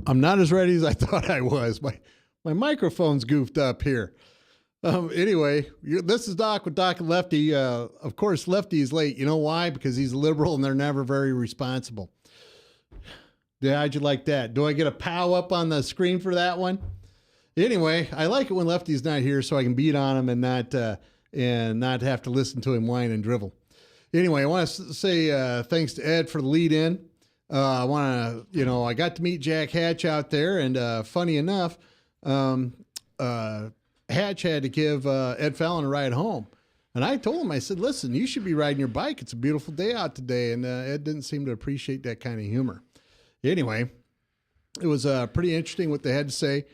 I'm not as ready as I thought I was. My microphone's goofed up here. Anyway, this is Doc with Doc and Lefty. Of course, Lefty is late. You know why? Because he's a liberal and they're never very responsible. Yeah, how'd you like that? Do I get a pow up on the screen for that one? Anyway, I like it when Lefty's not here so I can beat on him and not have to listen to him whine and drivel. Anyway, I want to say thanks to Ed for the lead in. I want to, I got to meet Jack Hatch out there, and funny enough, Hatch had to give Ed Fallon a ride home. And I told him, I said, listen, you should be riding your bike. It's a beautiful day out today. And Ed didn't seem to appreciate that kind of humor. Anyway, it was pretty interesting what they had to say.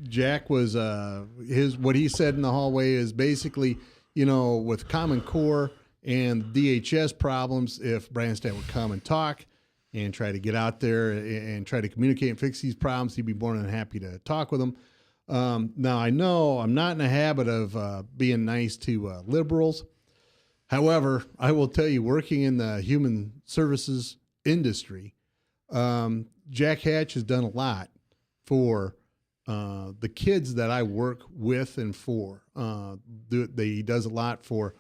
Jack was, what he said in the hallway is basically, with Common Core and DHS problems, if Branstad would come and talk and try to get out there and try to communicate and fix these problems, he'd be more than happy to talk with them. Now, I know I'm not in the habit of being nice to liberals. However, I will tell you, working in the human services industry, Jack Hatch has done a lot for the kids that I work with and for. He does a lot for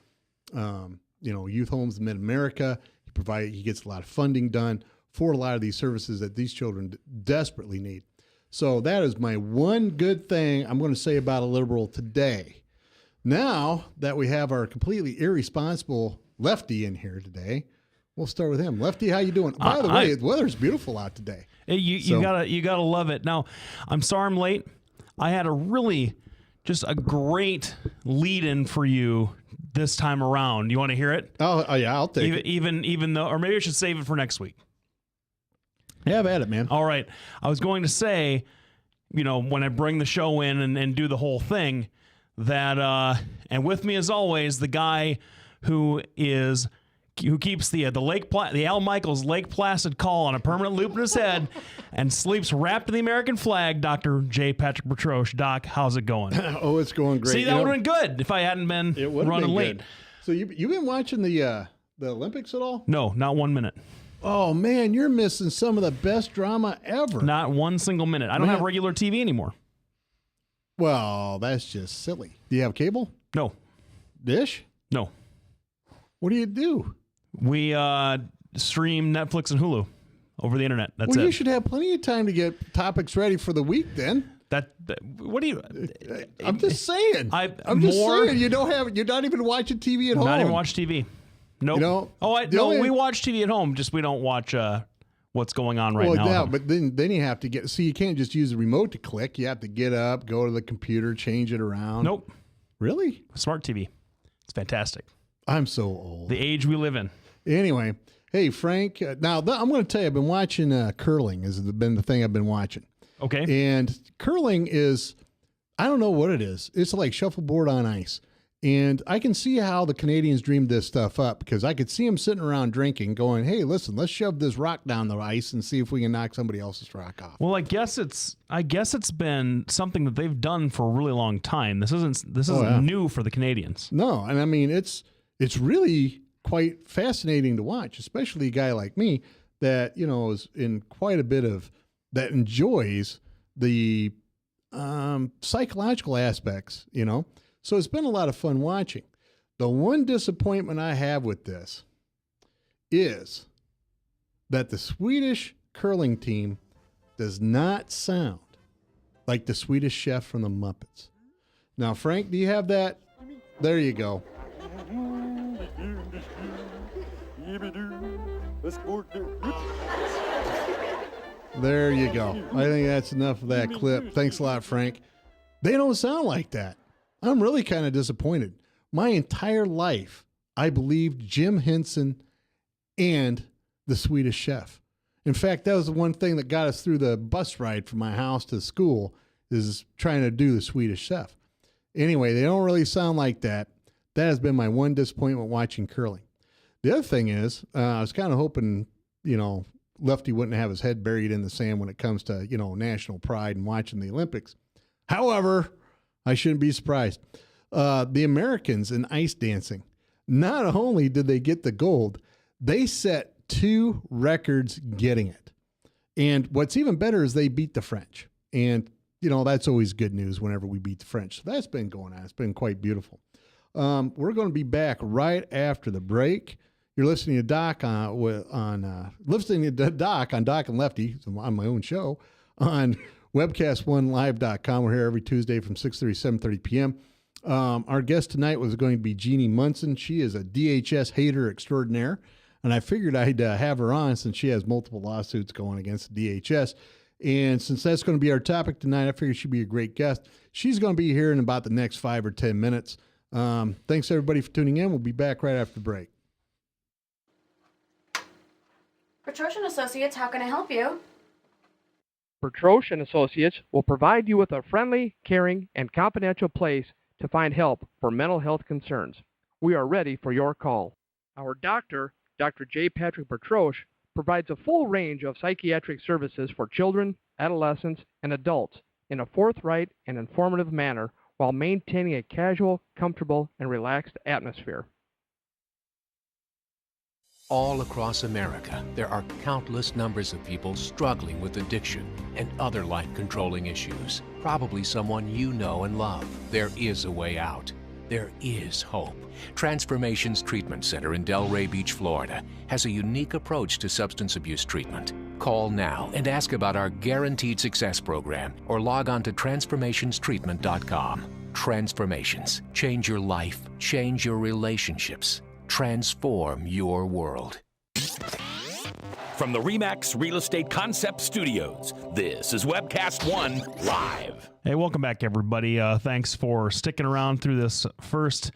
youth homes in Mid-America. He gets a lot of funding done for a lot of these services that these children desperately need. So that is my one good thing I'm going to say about a liberal today. Now that we have our completely irresponsible Lefty in here today, we'll start with him. Lefty, how you doing? By the way, the weather's beautiful out today. You gotta love it. Now, I'm sorry I'm late. I had just a great lead-in for you this time around. You want to hear it? Oh yeah, I'll take it. Even though, or maybe I should save it for next week. Yeah, have at it, man. All right. I was going to say, when I bring the show in and do the whole thing, that and with me as always, the guy who keeps the Al Michaels Lake Placid call on a permanent loop in his head and sleeps wrapped in the American flag, Dr. J. Patrick Bertroche. Doc, how's it going? Oh, it's going great. See, that would have been good if I hadn't been running late. Good. So you've been watching the Olympics at all? No, not 1 minute. Oh, man, you're missing some of the best drama ever. Not one single minute. I don't have regular TV anymore. Well, that's just silly. Do you have cable? No. Dish? No. What do you do? We stream Netflix and Hulu over the internet. That's it. Well, you should have plenty of time to get topics ready for the week then. What do you? I'm just saying. I'm just saying. You're not even watching TV at home. Not even watch TV. Nope. We watch TV at home. Just we don't watch what's going on right now. Yeah, but then you have to you can't just use the remote to click. You have to get up, go to the computer, change it around. Nope. Really? Smart TV. It's fantastic. I'm so old. The age we live in. Anyway, hey, Frank, now I'm going to tell you, I've been watching curling has been the thing I've been watching. Okay. And curling is, I don't know what it is. It's like shuffleboard on ice. And I can see how the Canadians dreamed this stuff up because I could see them sitting around drinking going, hey, listen, let's shove this rock down the ice and see if we can knock somebody else's rock off. Well, I guess it's been something that they've done for a really long time. This isn't new for the Canadians. No, and I mean it's really quite fascinating to watch, especially a guy like me that, is in quite a bit of that enjoys the psychological aspects, So it's been a lot of fun watching. The one disappointment I have with this is that the Swedish curling team does not sound like the Swedish chef from the Muppets. Now, Frank, do you have that? There you go. There you go. I think that's enough of that clip. Thanks a lot, Frank. They don't sound like that. I'm really kind of disappointed. My entire life, I believed Jim Henson and the Swedish chef. In fact, that was the one thing that got us through the bus ride from my house to school is trying to do the Swedish chef. Anyway, they don't really sound like that. That has been my one disappointment watching curling. The other thing is, I was kind of hoping, Lefty wouldn't have his head buried in the sand when it comes to, national pride and watching the Olympics. However, I shouldn't be surprised. The Americans in ice dancing, not only did they get the gold, they set 2 records getting it. And what's even better is they beat the French. And, that's always good news whenever we beat the French. So that's been going on. It's been quite beautiful. We're going to be back right after the break. You're listening to Doc listening to Doc on Doc and Lefty on my own show on webcast1live.com. We're here every Tuesday from 6:30 to 7:30 p.m. Our guest tonight was going to be Jeannie Munson. She is a DHS hater extraordinaire, and I figured I'd have her on since she has multiple lawsuits going against the DHS. And since that's going to be our topic tonight, I figured she'd be a great guest. She's going to be here in about the next 5 or 10 minutes. Thanks, everybody, for tuning in. We'll be back right after the break. Petrosian Associates, how can I help you? Bertroche and Associates will provide you with a friendly, caring, and confidential place to find help for mental health concerns. We are ready for your call. Our doctor, Dr. J. Patrick Bertroche, provides a full range of psychiatric services for children, adolescents, and adults in a forthright and informative manner while maintaining a casual, comfortable, and relaxed atmosphere. All across America, there are countless numbers of people struggling with addiction and other life-controlling issues. Probably someone you know and love. There is a way out. There is hope. Transformations Treatment Center in Delray Beach, Florida, has a unique approach to substance abuse treatment. Call now and ask about our Guaranteed Success program or log on to transformationstreatment.com. Transformations. Change your life. Change your relationships. Transform your world. From the RE/MAX Real Estate Concept Studios, this is Webcast One Live. Hey, welcome back, everybody. Thanks for sticking around through this first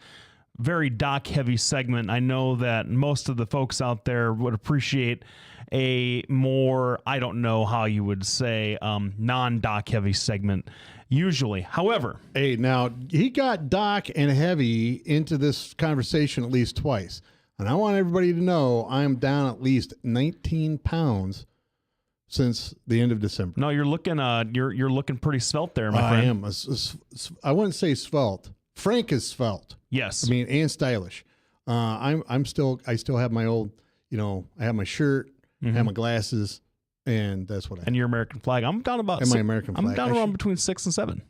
very doc-heavy segment. I know that most of the folks out there would appreciate a more, I don't know how you would say, non-doc-heavy segment usually. However, hey, now he got Doc and Heavy into this conversation at least twice. And I want everybody to know I am down at least 19 pounds since the end of December. No, you're looking pretty svelte there, my I friend. am. I wouldn't say svelte. Frank is svelte. Yes. I mean, and stylish. I still have my old, I have my shirt, I have my glasses, and that's what I have. And your American flag. I'm down about And my American flag. I'm down around between 6 and 7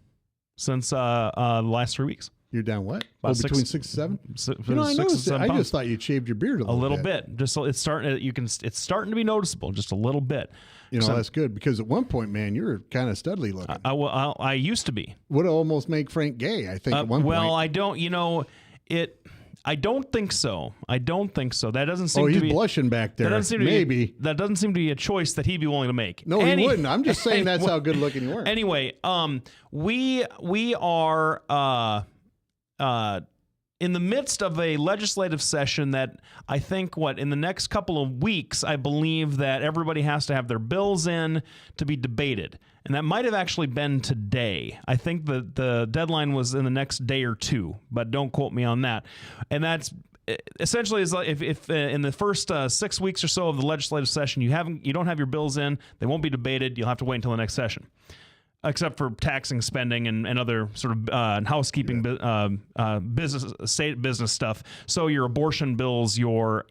since the last 3 weeks. You're down what? About between 6 and 7? I noticed it. I just thought you'd shaved your beard a little bit. Just so it's starting. It's starting to be noticeable, just a little bit. That's good because at one point, man, you were kind of studly looking. I used to be. Would almost make Frank gay, I think. At one point. Well, I don't. I don't think so. That doesn't seem. Oh, to he's be blushing back there. That doesn't seem Maybe that doesn't seem to be a choice that he'd be willing to make. No, he wouldn't. I'm just saying that's how good looking you were. Anyway, we are in the midst of a legislative session that I think in the next couple of weeks, I believe that everybody has to have their bills in to be debated. And that might have actually been today. I think the deadline was in the next day or two, but don't quote me on that. And that's essentially is like if in the first 6 weeks or so of the legislative session, you don't have your bills in, they won't be debated. You'll have to wait until the next session. Except for taxing, spending, and other sort of housekeeping, state business stuff. So your abortion bills, your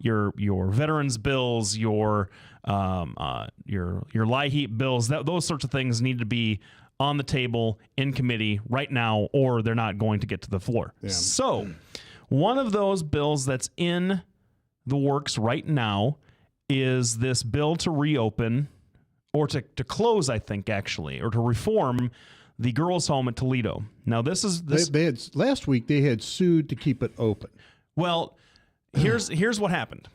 veterans bills, your LIHEAP bills, those sorts of things need to be on the table in committee right now, or they're not going to get to the floor. Yeah. So one of those bills that's in the works right now is this bill to reopen. Or to close, I think, actually, or to reform the girls' home at Toledo. Now, this. They had last week. They had sued to keep it open. Well, here's what happened.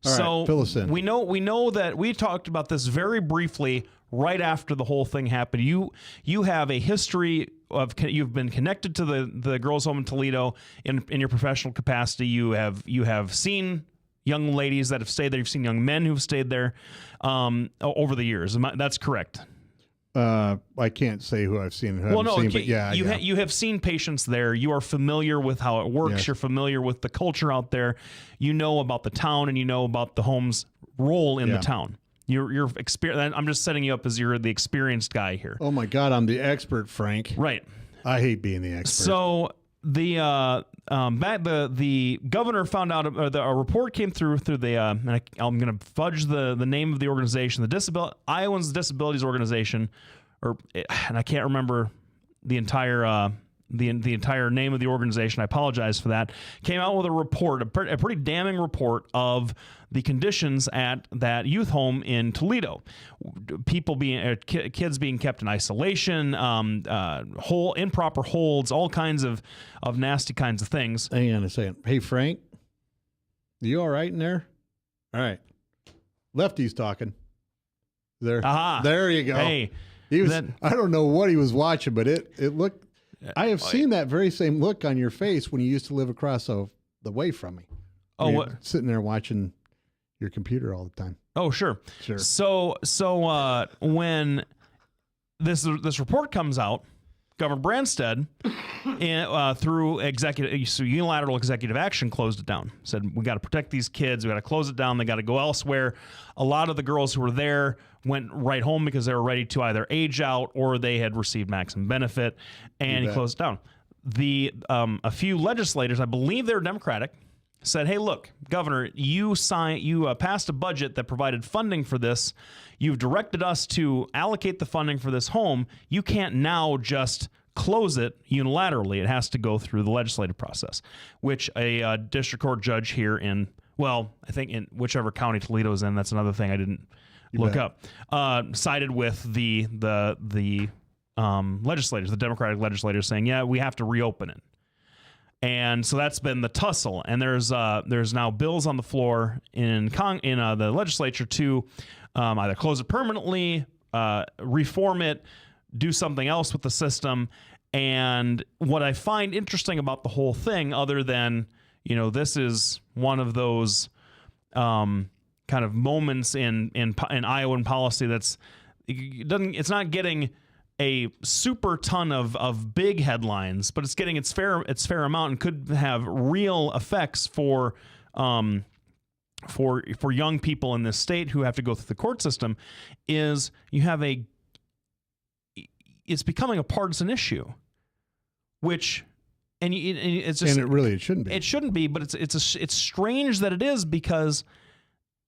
All right, fill us in. We know that we talked about this very briefly right after the whole thing happened. You have a history of you've been connected to the girls' home in Toledo in your professional capacity. You have seen young ladies that have stayed there. You've seen young men who've stayed there over the years. That's correct. I can't say who I've seen. But yeah, you have seen patients there. You are familiar with how it works. Yes. You're familiar with the culture out there. You know about the town, and you know about the home's role in the town. You're experienced. I'm just setting you up as you're the experienced guy here. Oh my God, I'm the expert, Frank. Right. I hate being the expert. So the governor found out, a report came through the, and I'm going to fudge the name of the organization, Iowans Disabilities Organization, and I can't remember the entire the entire name of the organization. I apologize for that. Came out with a report, a pretty damning report of the conditions at that youth home in Toledo. People kids being kept in isolation, improper holds, all kinds of nasty kinds of things. Hang on a second. Hey, Frank, you all right in there? All right. Lefty's talking. There. Aha. There you go. Hey. He was, I don't know what he was watching, but it looked, I have seen that very same look on your face when you used to live across the way from me. Oh, what? Sitting there watching your computer all the time. Oh, sure. Sure. So when this report comes out, Governor Branstad, through unilateral executive action, closed it down. Said, we got to protect these kids. We got to close it down. They got to go elsewhere. A lot of the girls who were there went right home because they were ready to either age out or they had received maximum benefit, and he closed it down. A few legislators, I believe they were Democratic, said, hey, look, Governor, you passed a budget that provided funding for this. You've directed us to allocate the funding for this home. You can't now just close it unilaterally. It has to go through the legislative process, which a district court judge here I think in whichever county Toledo's in, that's another thing I didn't look up, sided with the legislators, the Democratic legislators, saying, yeah, we have to reopen it. And so that's been the tussle, and there's now bills on the floor in the legislature to either close it permanently, reform it, do something else with the system. And what I find interesting about the whole thing, other than this is one of those kind of moments in Iowan policy it's not getting a super ton of big headlines, but it's getting its fair amount and could have real effects for young people in this state who have to go through the court system. Is it's becoming a partisan issue, which it's just, and it shouldn't be. It shouldn't be, but it's strange that it is, because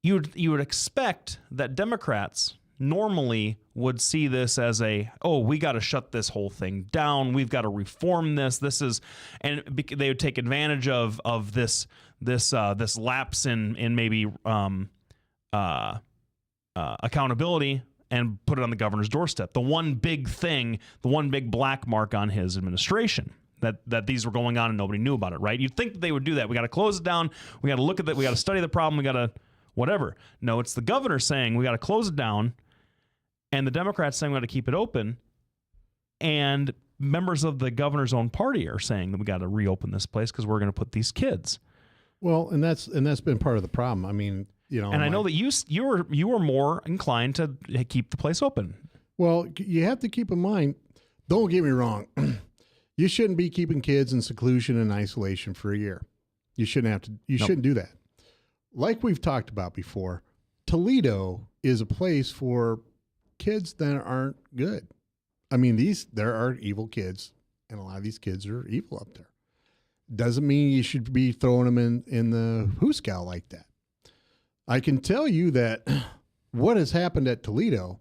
you would expect that Democrats normally would see this as we got to shut this whole thing down. We've got to reform this. And they would take advantage of this lapse in maybe accountability and put it on the governor's doorstep. The one big thing, the one big black mark on his administration, that these were going on and nobody knew about it, right? You'd think that they would do that. We got to close it down. We got to look at that. We got to study the problem. We got to whatever. No, it's the governor saying we got to close it down, and the Democrats saying we got to keep it open, and members of the governor's own party are saying that we got to reopen this place because we're going to put these kids. Well, and that's been part of the problem. I mean, and I know that you were more inclined to keep the place open. Well, you have to keep in mind. Don't get me wrong. You shouldn't be keeping kids in seclusion and isolation for a year. You shouldn't have to. You shouldn't do that. Like we've talked about before, Toledo is a place for kids that aren't good. I mean, there are evil kids, and a lot of these kids are evil up there. Doesn't mean you should be throwing them in the hooscow like that. I can tell you that what has happened at Toledo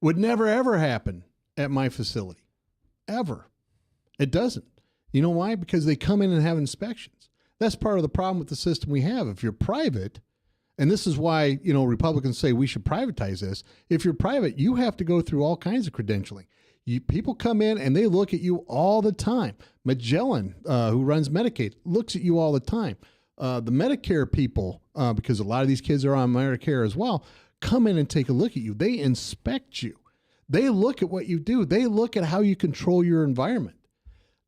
would never, ever happen at my facility. Ever. It doesn't. You know why? Because they come in and have inspections. That's part of the problem with the system we have. If you're private, and this is why, Republicans say we should privatize this. If you're private, you have to go through all kinds of credentialing. People come in and they look at you all the time. Magellan, who runs Medicaid, looks at you all the time. The Medicare people, because a lot of these kids are on Medicare as well, come in and take a look at you. They inspect you. They look at what you do. They look at how you control your environment.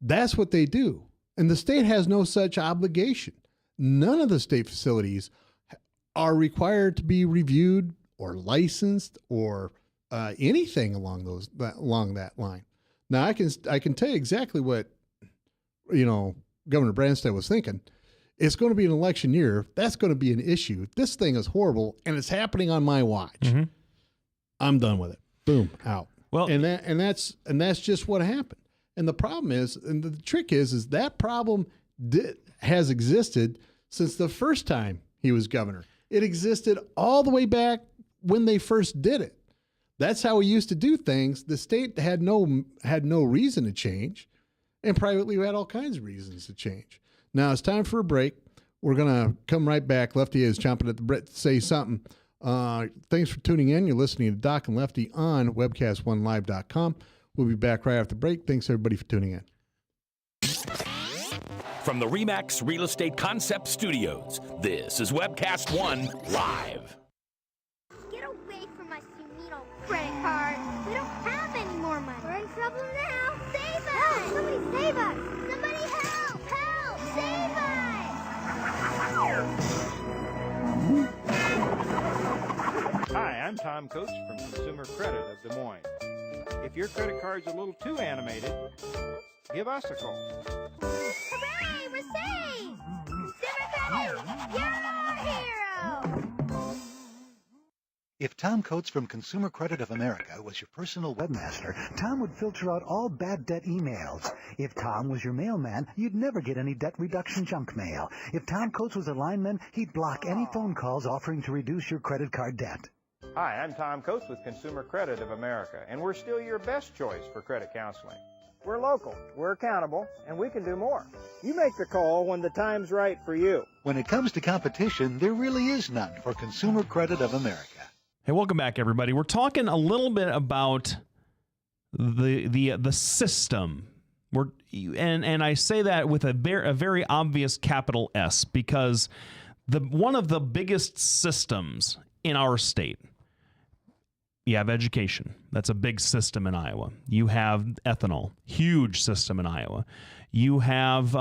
That's what they do. And the state has no such obligation. None of the state facilities are required to be reviewed or licensed or anything along that line. Now I can tell you exactly what Governor Branstad was thinking. It's going to be an election year. That's going to be an issue. This thing is horrible, and it's happening on my watch. Mm-hmm. I'm done with it. Boom, out. Well, and that's just what happened. And the problem is, and the trick is that problem has existed since the first time he was governor. It existed all the way back when they first did it. That's how we used to do things. The state had no reason to change, and privately we had all kinds of reasons to change. Now it's time for a break. We're going to come right back. Lefty is chomping at the bit to say something. Thanks for tuning in. You're listening to Doc and Lefty on webcast1live.com. We'll be back right after the break. Thanks, everybody, for tuning in. From the RE/MAX Real Estate Concept Studios, this is Webcast One Live. Get away from us, you need old credit card. We don't have any more money. We're in trouble now. Save us! Help! Somebody save us! Somebody help! Help! Save us! Hi, I'm Tom Coates from Consumer Credit of Des Moines. If your credit card's a little too animated, give us a call. Hooray! We're saved! Consumer Credit, you're our hero! If Tom Coates from Consumer Credit of America was your personal webmaster, Tom would filter out all bad debt emails. If Tom was your mailman, you'd never get any debt reduction junk mail. If Tom Coates was a lineman, he'd block any phone calls offering to reduce your credit card debt. Hi, I'm Tom Coates with Consumer Credit of America, and we're still your best choice for credit counseling. We're local, we're accountable, and we can do more. You make the call when the time's right for you. When it comes to competition, there really is none for Consumer Credit of America. Hey, welcome back, everybody. We're talking a little bit about the system. And I say that with a very obvious capital S, because one of the biggest systems in our state. You have education. That's a big system in Iowa. You have ethanol, huge system in Iowa. You have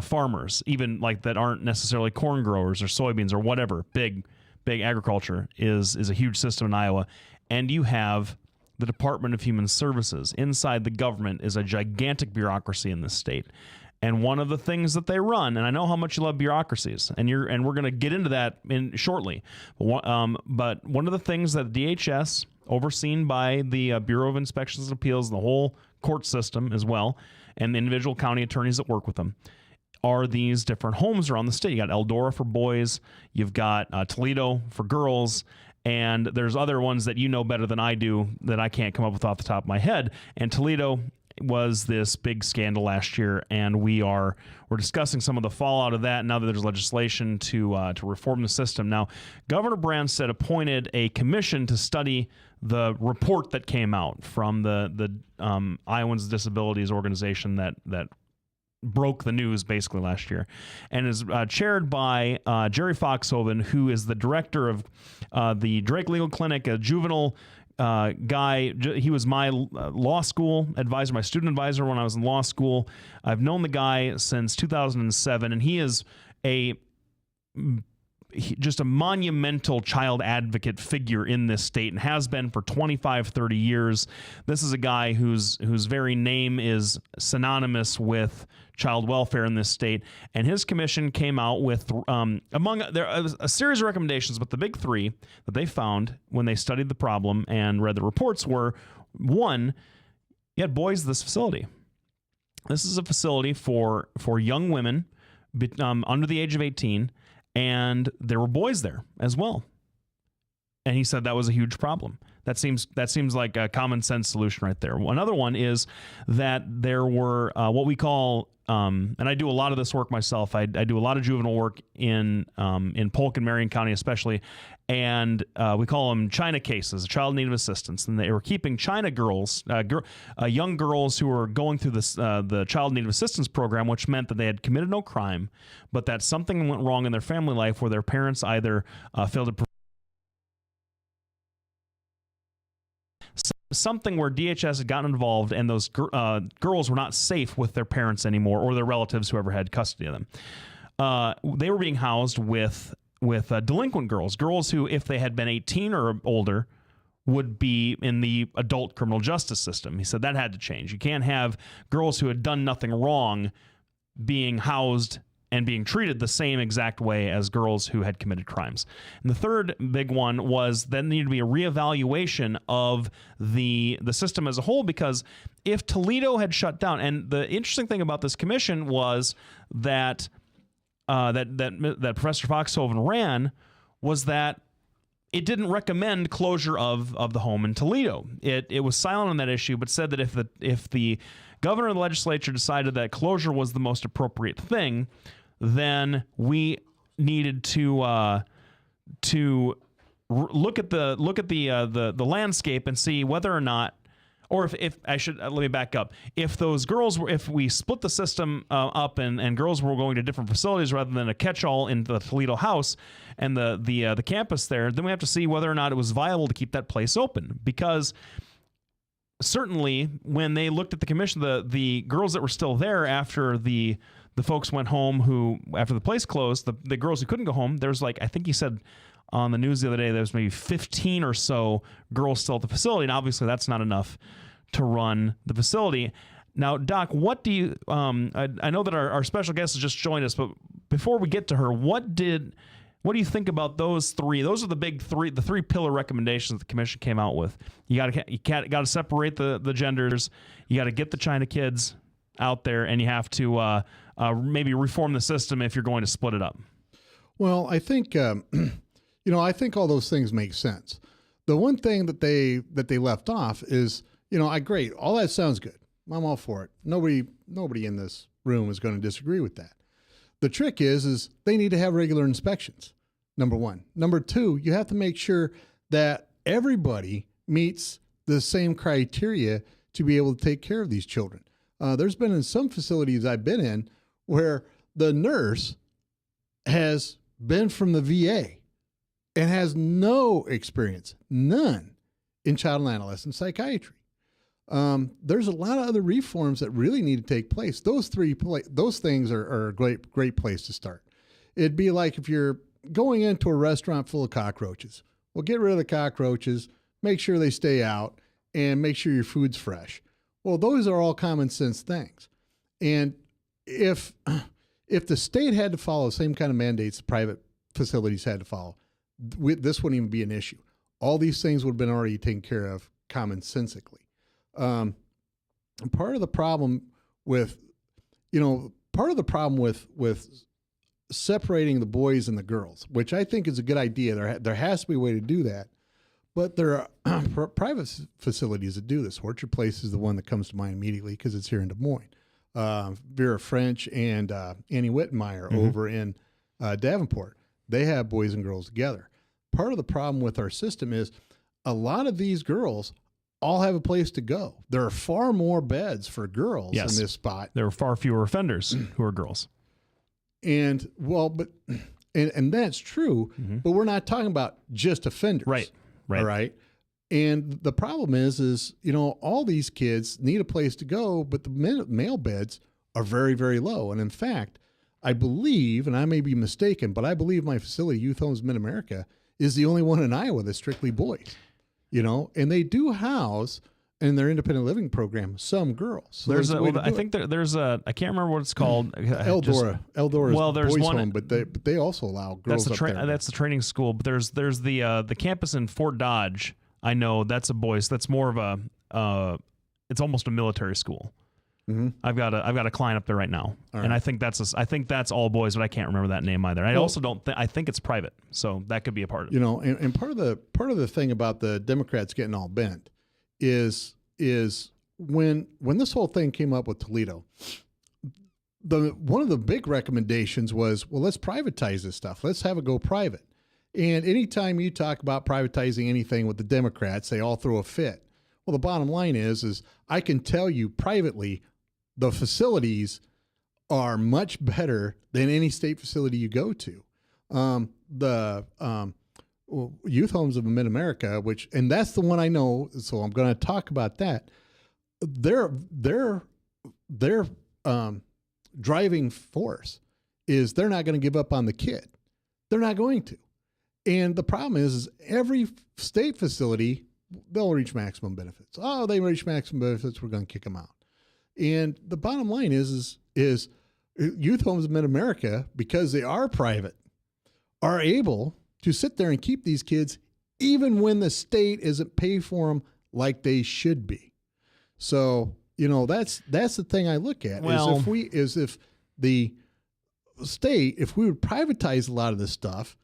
farmers, even like that aren't necessarily corn growers or soybeans or whatever. Big agriculture is a huge system in Iowa. And you have the Department of Human Services. Inside the government is a gigantic bureaucracy in this state. And one of the things that they run, and I know how much you love bureaucracies, and we're going to get into that shortly. But one of the things that DHS, overseen by the Bureau of Inspections and Appeals, the whole court system as well, and the individual county attorneys that work with them, are these different homes around the state. You got Eldora for boys, you've got Toledo for girls, and there's other ones that you know better than I do that I can't come up with off the top of my head. And Toledo was this big scandal last year, and we're discussing some of the fallout of that now that there's legislation to reform the system. Now, Governor Branstad appointed a commission to study the report that came out from the Iowans with Disabilities organization that broke the news basically last year, and is chaired by Jerry Foxhoven, who is the director of the Drake Legal Clinic, a juvenile guy. He was my law school advisor, my student advisor when I was in law school. I've known the guy since 2007, and he is just a monumental child advocate figure in this state and has been for 25, 30 years. This is a guy whose very name is synonymous with child welfare in this state. And his commission came out with, a series of recommendations, but the big three that they found when they studied the problem and read the reports were, one, you had boys at this facility. This is a facility for young women under the age of 18, and there were boys there as well. And he said that was a huge problem. That seems like a common sense solution right there. Another one is that there were what we call, and I do a lot of this work myself. I do a lot of juvenile work in Polk and Marion County especially, and we call them China cases, child in need of assistance. And they were keeping China girls, young girls who were going through the child in need of assistance program, which meant that they had committed no crime, but that something went wrong in their family life where their parents either failed to something where DHS had gotten involved, and those girls were not safe with their parents anymore or their relatives, whoever had custody of them. They were being housed with delinquent girls who, if they had been 18 or older, would be in the adult criminal justice system. He said that had to change. You can't have girls who had done nothing wrong being housed and being treated the same exact way as girls who had committed crimes. And the third big one was there needed to be a reevaluation of the system as a whole, because if Toledo had shut down, and the interesting thing about this commission was that that Professor Foxhoven ran, was that it didn't recommend closure of the home in Toledo. It was silent on that issue, but said that if the governor and the legislature decided that closure was the most appropriate thing, then we needed to look at the landscape and see whether or not, or if I should let me back up. If those girls were, if we split the system up and girls were going to different facilities rather than a catch-all in the Toledo house and the campus there, then we have to see whether or not it was viable to keep that place open. Because certainly when they looked at the commission, the girls that were still there after the folks went home, who after the place closed, the girls who couldn't go home, there's like, I think he said on the news the other day, there's maybe 15 or so girls still at the facility, and obviously that's not enough to run the facility. Now, Doc, what do you, I know that our special guest has just joined us, but before we get to her, what do you think about those three? Those are the big three, the three pillar recommendations that the commission came out with. You got to separate the genders. You got to get the China kids out there, and you have to maybe reform the system if you're going to split it up. Well, I think I think all those things make sense. The one thing that they left off is, great, all that sounds good. I'm all for it. Nobody in this room is going to disagree with that. The trick is they need to have regular inspections, number one. Number two, you have to make sure that everybody meets the same criteria to be able to take care of these children. There's been in some facilities I've been in where the nurse has been from the VA and has no experience, none, in child and adolescent psychiatry. There's a lot of other reforms that really need to take place. Those things are a great place to start. It'd be like if you're going into a restaurant full of cockroaches. Well, get rid of the cockroaches, make sure they stay out, and make sure your food's fresh. Well, those are all common sense things. And if the state had to follow the same kind of mandates the private facilities had to follow, this wouldn't even be an issue. All these things would have been already taken care of commonsensically. Part of the problem with separating the boys and the girls, which I think is a good idea. There has to be a way to do that, but there are private facilities that do this. Orchard Place is the one that comes to mind immediately because it's here in Des Moines. Vera French and Annie Wittenmeyer over in Davenport, they have boys and girls together. Part of the problem with our system is a lot of these girls all have a place to go. There are far more beds for girls in this spot. There are far fewer offenders who are girls. And that's true, but we're not talking about just offenders. Right. All right. And the problem is, all these kids need a place to go, but the male beds are very, very low. And in fact, I believe, and I may be mistaken, but I believe my facility, Youth Homes Mid-America, is the only one in Iowa that's strictly boys. And they do house in their independent living program some girls. So there's I can't remember what it's called. Eldora. Eldora is there's boys' one home, but they also allow girls up there. That's the training school. But there's the campus in Fort Dodge. I know that's a boys. That's more of a it's almost a military school. I've got a client up there right now, and I think that's all boys, but I can't remember that name either. I also don't. I think it's private, so that could be a part of it. And part of the thing about the Democrats getting all bent is when this whole thing came up with Toledo, one of the big recommendations was, well, let's privatize this stuff. Let's have it go private. And anytime you talk about privatizing anything with the Democrats, they all throw a fit. Well, the bottom line is I can tell you privately, the facilities are much better than any state facility you go to. The Youth Homes of Mid-America, and that's the one I know, so I'm going to talk about that. Their driving force is they're not going to give up on the kid. They're not going to. And the problem is every state facility, they'll reach maximum benefits. Oh, they reach maximum benefits, we're going to kick them out. And the bottom line is youth homes in Mid-America, because they are private, are able to sit there and keep these kids even when the state isn't paying for them like they should be. So, that's the thing I look at. Well, if the state, if we would privatize a lot of this stuff,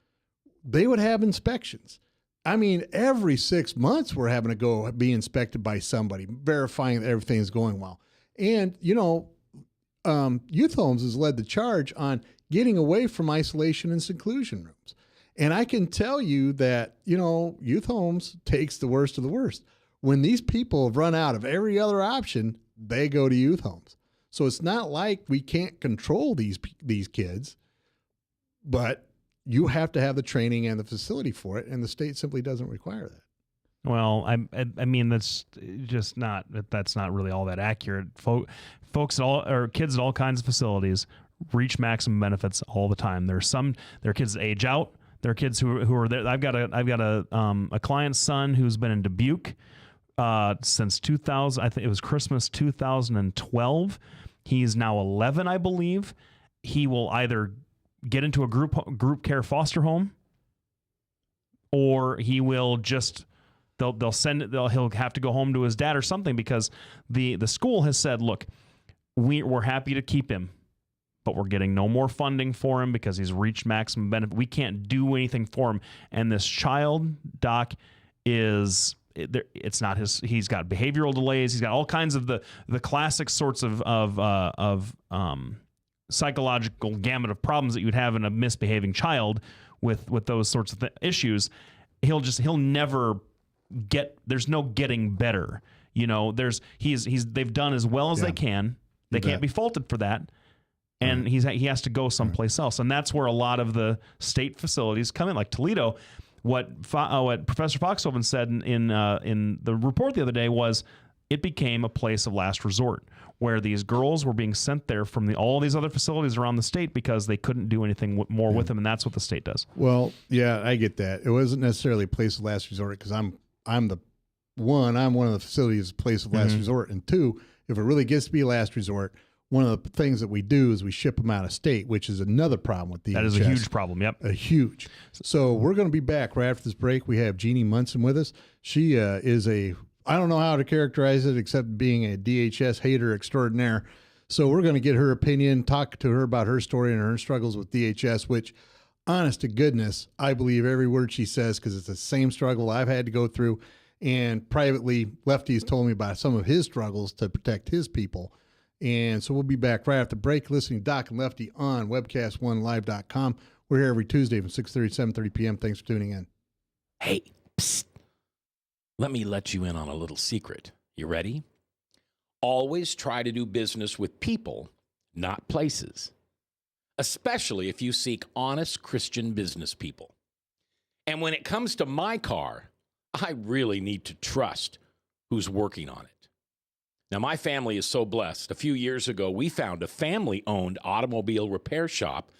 they would have inspections. I mean, every 6 months we're having to go be inspected by somebody, verifying that everything is going well. And, youth homes has led the charge on getting away from isolation and seclusion rooms. And I can tell you that, youth homes takes the worst of the worst. When these people have run out of every other option, they go to youth homes. So it's not like we can't control these kids, but you have to have the training and the facility for it, and the state simply doesn't require that. Well, I mean, that's just not really all that accurate. Folks kids at all kinds of facilities reach maximum benefits all the time. There are kids that age out. There are kids who are there. I've got a client's son who's been in Dubuque since 2000. I think it was Christmas 2012. He's now 11, I believe. He will either get into a group care foster home, or he will just he'll have to go home to his dad or something, because the school has said, look, we're happy to keep him, but we're getting no more funding for him because he's reached maximum benefit. We can't do anything for him. And this child, Doc, it's not his. He's got behavioral delays. He's got all kinds of the classic sorts of psychological gamut of problems that you'd have in a misbehaving child with those sorts of issues. He'll never get. There's no getting better. They've done as well as they can. They can't be faulted for that. And he has to go someplace else. And that's where a lot of the state facilities come in, like Toledo. What Professor Foxhoven said in the report the other day was it became a place of last resort, where these girls were being sent there from all these other facilities around the state because they couldn't do anything more with them, and that's what the state does. Well, yeah, I get that. It wasn't necessarily a place of last resort, because I'm one of the facilities place of last resort, and two, if it really gets to be last resort, one of the things that we do is we ship them out of state, which is another problem with DHS. That is a huge problem, yep. A huge. So we're going to be back right after this break. We have Jeannie Munson with us. She is I don't know how to characterize it except being a DHS hater extraordinaire. So we're going to get her opinion, talk to her about her story and her struggles with DHS, which, honest to goodness, I believe every word she says, because it's the same struggle I've had to go through. And privately, Lefty has told me about some of his struggles to protect his people. And so we'll be back right after the break, listening to Doc and Lefty on webcast1live.com. We're here every Tuesday from 6:30 to 7:30 p.m. Thanks for tuning in. Hey, psst. Let me let you in on a little secret. You ready? Always try to do business with people, not places, especially if you seek honest Christian business people. And when it comes to my car, I really need to trust who's working on it. Now, my family is so blessed. A few years ago, we found a family-owned automobile repair shop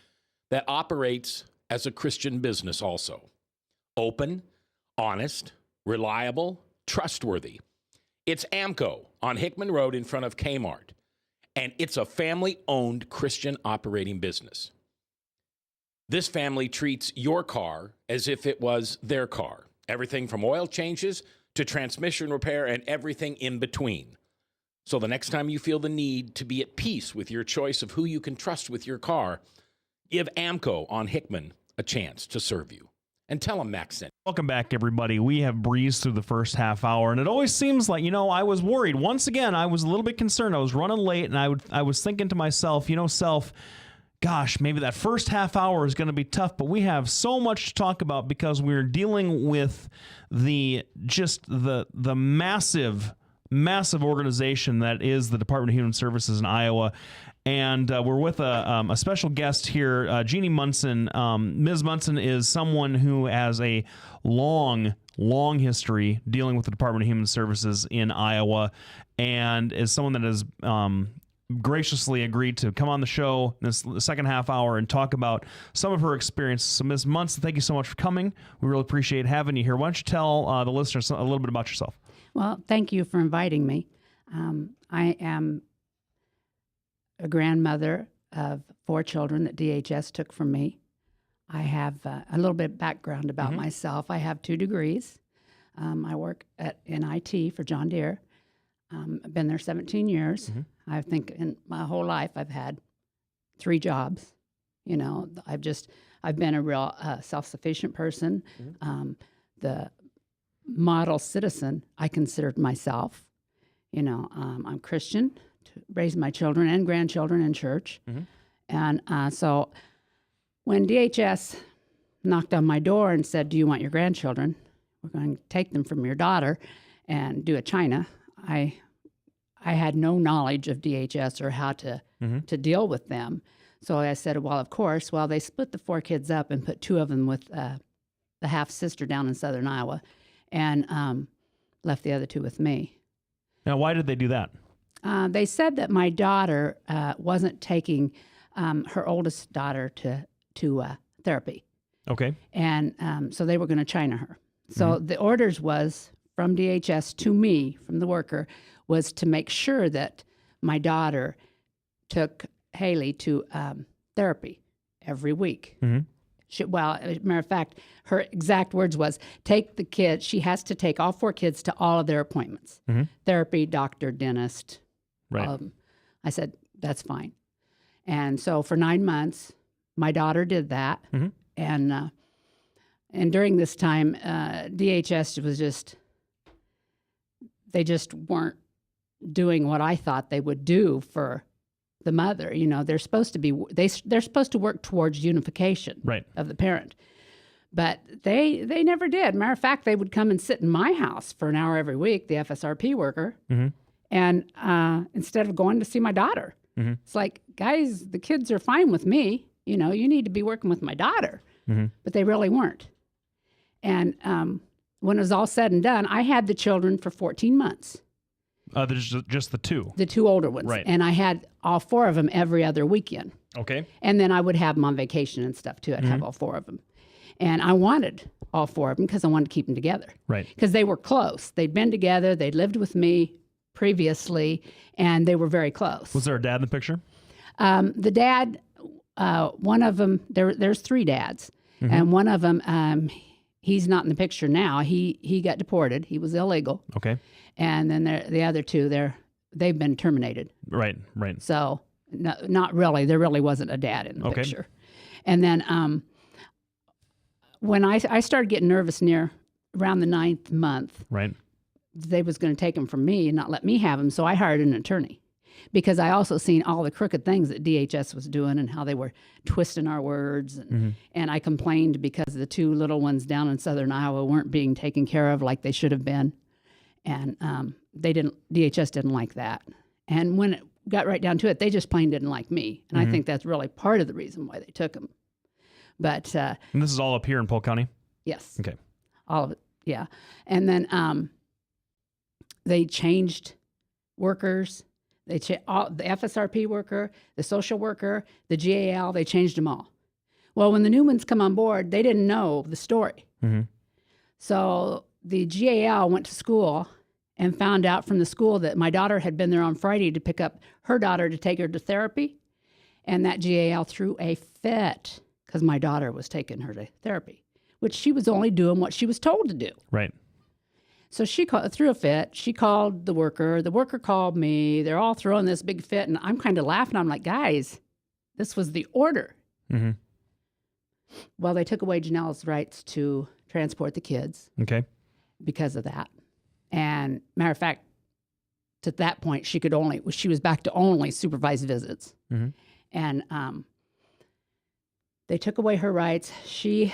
that operates as a Christian business also. Open, honest, reliable, trustworthy. It's AMCO on Hickman Road in front of Kmart, and it's a family-owned Christian operating business. This family treats your car as if it was their car. Everything from oil changes to transmission repair and everything in between. So the next time you feel the need to be at peace with your choice of who you can trust with your car, give AMCO on Hickman a chance to serve you. And tell them Max sent. Welcome back, everybody. We have breezed through the first half hour, and it always seems like, I was worried. Once again, I was a little bit concerned. I was running late, and I was thinking to myself, gosh, maybe that first half hour is going to be tough, but we have so much to talk about because we're dealing with the massive organization that is the Department of Human Services in Iowa. And we're with a special guest here, Jeannie Munson. Ms. Munson is someone who has a long history dealing with the Department of Human Services in Iowa, and is someone that has graciously agreed to come on the show this the second half hour and talk about some of her experiences. So, Ms. Munson, thank you so much for coming. We really appreciate having you here. Why don't you tell the listeners a little bit about yourself? Well, thank you for inviting me. I am a grandmother of 4 children that DHS took from me. I have a little bit of background about myself. I have 2 degrees. I work in IT for John Deere. I've been there 17 years. I think in my whole life I've had 3 jobs. You know, I've been a real self-sufficient person. The model citizen I considered myself. You know, I'm Christian, to raise my children and grandchildren in church. And so when DHS knocked on my door and said, do you want your grandchildren? We're going to take them from your daughter and do a China. I had no knowledge of DHS or how to deal with them. So I said, well, of course. Well, they split the 4 kids up and put 2 of them with the half-sister down in southern Iowa and left the other 2 with me. Now, why did they do that? They said that my daughter wasn't taking her oldest daughter to therapy. Okay. And so they were going to China her. So the orders was from DHS to me, from the worker, was to make sure that my daughter took Haley to therapy every week. Well, as a matter of fact, her exact words was, take the kids, she has to take all 4 kids to all of their appointments. Therapy, doctor, dentist. Right. I said, that's fine. And so for 9 months, my daughter did that. And during this time, DHS was they just weren't doing what I thought they would do for the mother. You know, they're supposed to be, they're supposed to work towards unification of the parent. But they never did. Matter of fact, they would come and sit in my house for an hour every week, the FSRP worker, and instead of going to see my daughter. It's like, guys, the kids are fine with me. You know, you need to be working with my daughter. But they really weren't. And when it was all said and done, I had the children for 14 months. There's just the 2. The 2 older ones. Right. And I had all 4 of them every other weekend. Okay. And then I would have them on vacation and stuff too. I'd have all 4 of them. And I wanted all 4 of them because I wanted to keep them together. Right. Because they were close. They'd been together. They'd lived with me previously, and they were very close. Was there a dad in the picture? The dad, one of them, there's 3 dads. And one of them, he's not in the picture now. He got deported. He was illegal. Okay. And then the other 2, they've been terminated. Right. So not really. There really wasn't a dad in the picture. And then when I started getting nervous around the 9th month, they was going to take him from me and not let me have him. So I hired an attorney because I also seen all the crooked things that DHS was doing and how they were twisting our words. And I complained because the 2 little ones down in southern Iowa weren't being taken care of like they should have been. And DHS didn't like that. And when it got right down to it, they just plain didn't like me. And I think that's really part of the reason why they took him. But and this is all up here in Polk County? Yes. Okay. All of it, yeah. And then they changed workers. The FSRP worker, the social worker, the GAL, they changed them all. Well, when the new ones come on board, they didn't know the story. So the GAL went to school and found out from the school that my daughter had been there on Friday to pick up her daughter to take her to therapy. And that GAL threw a fit because my daughter was taking her to therapy, which she was only doing what she was told to do. Right. So she threw a fit. She called the worker. The worker called me. They're all throwing this big fit. And I'm kind of laughing. I'm like, guys, this was the order. Well, they took away Janelle's rights to transport the kids. Okay. Because of that. And matter of fact, to that point, she was back to only supervised visits. And they took away her rights. She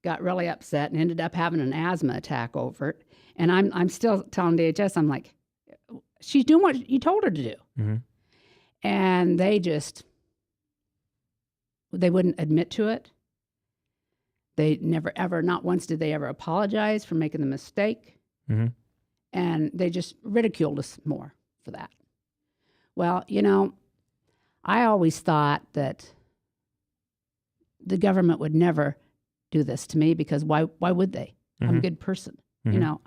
got really upset and ended up having an asthma attack over it. And I'm still telling DHS, I'm like, she's doing what you told her to do. And they wouldn't admit to it. They never, ever, not once did they ever apologize for making the mistake. And they just ridiculed us more for that. Well, you know, I always thought that the government would never do this to me because why would they? I'm a good person. You know,